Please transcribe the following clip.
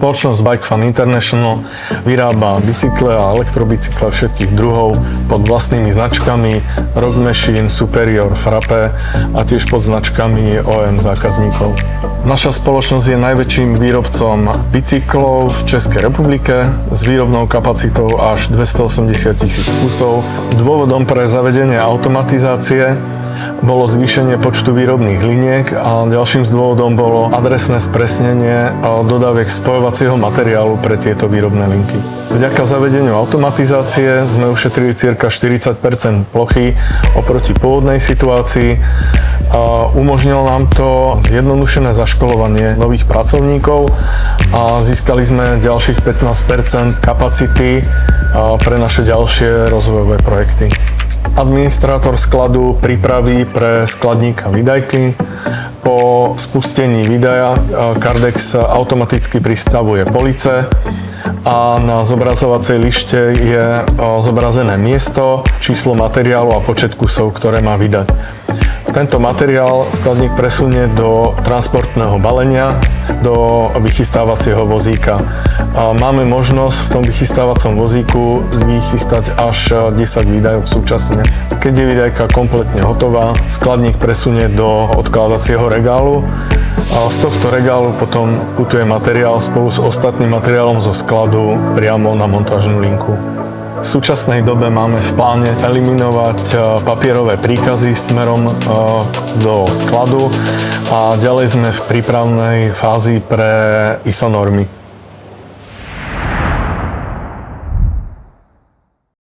Spoločnosť Bike Fun International vyrába bicykle a elektrobicykle všetkých druhov pod vlastnými značkami Rock Machine, Superior, Frappe a tiež pod značkami OEM zákazníkov. Naša spoločnosť je najväčším výrobcom bicyklov v Českej republike s výrobnou kapacitou až 280 000 kusov. Dôvodom pre zavedenie automatizácie bolo zvýšenie počtu výrobných liniek a ďalším z dôvodom bolo adresné spresnenie dodaviek spojovacieho materiálu pre tieto výrobné linky. Vďaka zavedeniu automatizácie sme ušetrili cirka 40% plochy oproti pôvodnej situácii. Umožnilo nám to zjednodušené zaškolovanie nových pracovníkov a získali sme ďalších 15% kapacity pre naše ďalšie rozvojové projekty. Administrátor skladu pripraví pre skladníka výdajky. Po spustení výdaja Kardex automaticky pristavuje police a na zobrazovacej lište je zobrazené miesto, číslo materiálu a počet kusov, ktoré má vydať. Tento materiál skladník presunie do transportného balenia, do vychystávacieho vozíka. Máme možnosť v tom vychystávacom vozíku vychystať až 10 výdajok súčasne. Keď je výdajka kompletne hotová, skladník presunie do odkladacieho regálu. Z tohto regálu potom putuje materiál spolu s ostatným materiálom zo skladu priamo na montážnu linku. V súčasnej dobe máme v pláne eliminovať papierové príkazy smerom do skladu a ďalej sme v prípravnej fázi pre ISO normy.